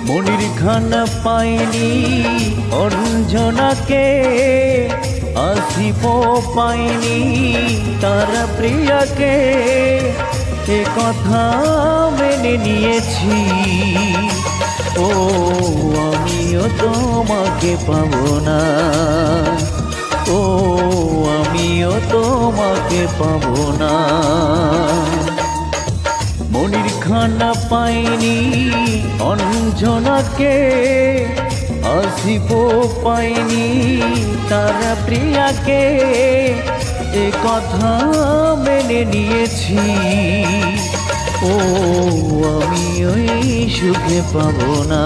মনির খান পাইনি অঞ্জনাকে, আসিফ পাইনি তার প্রিয়াকে, এ কথা মেনে নিয়েছি। ও আমিও তোমাকে পাবো না, ও আমিও তোমাকে পাবো না। মনির খান পাইনি অঞ্জনাকে, আসিফ পাইনি তার প্রিয়াকে, এ কথা মেনে নিয়েছি। ও আমি ওই সুখে পাবো না,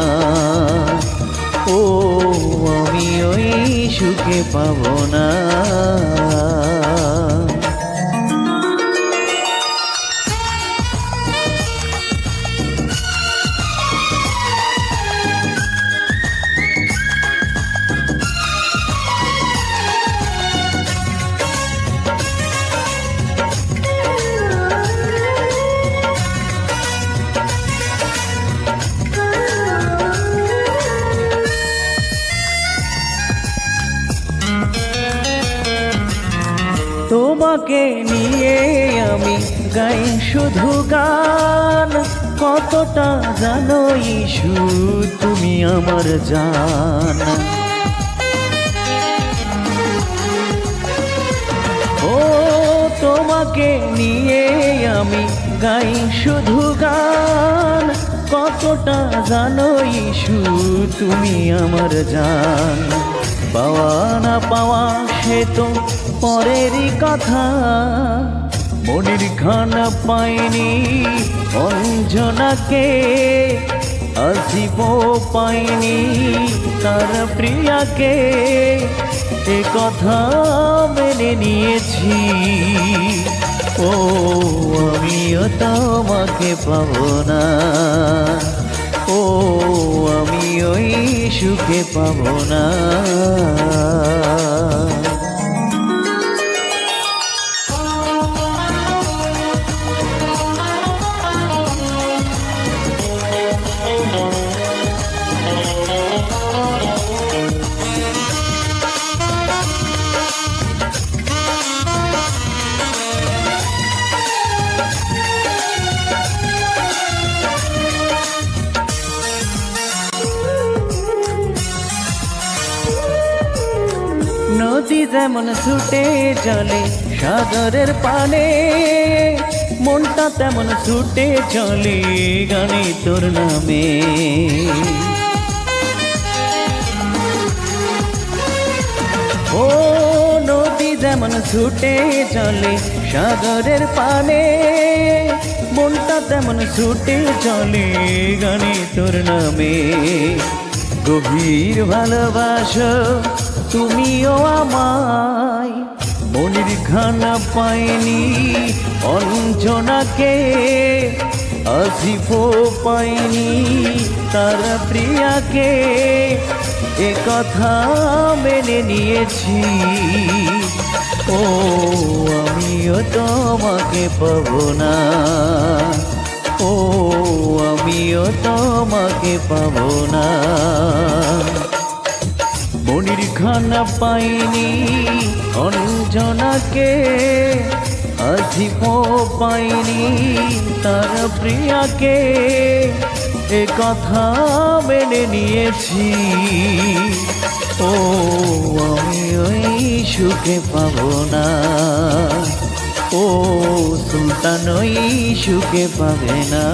ও আমি ওই সুখে পাবো না। তোমাকে নিয়ে আমি গাই শুধু গান, কতটা জানো ইস্যু তুমি আমার জান। ও তোমাকে নিয়ে আমি গাই শুধু গান, কতটা জানো ইস্যু তুমি আমার জান। পাওয়া না পাওয়া সে তো পরেরই কথা, মনির খান পাইনি অঞ্জনাকে, আসিফ পাইনি তার প্রিয়াকে, এ কথা মেনে নিয়েছি। ও আমিও তোমাকে পাবো না, ও আমি ওই সুখে পাবো না। নদী যেমন ছুটে চলে সাগরের পানে, মনটা তেমন ছুটে চলে গানে তোর নামে। ও নদী যেমন ছুটে চলে সাগরের পানে, মনটা তেমন ছুটে চলে গানে তোর নামে। গভীর ভালোবাসো তুমিও আমায়, মনির খান পাইনি অঞ্জনাকে, আসিফ পাইনি তার প্রিয়াকে, এ কথা মেনে নিয়েছি। ও আমিও তোমাকে পাবো না, ও আমিও তোমাকে পাবো না। মনির খান পাইনি অঞ্জনাকে, আসিফ পাইনি তার প্রিয়াকে, এ কথা মেনে নিয়েছি। ও আমি ওই সুখে পাবো না, ও সুলতান ওই সুখে পাবে না।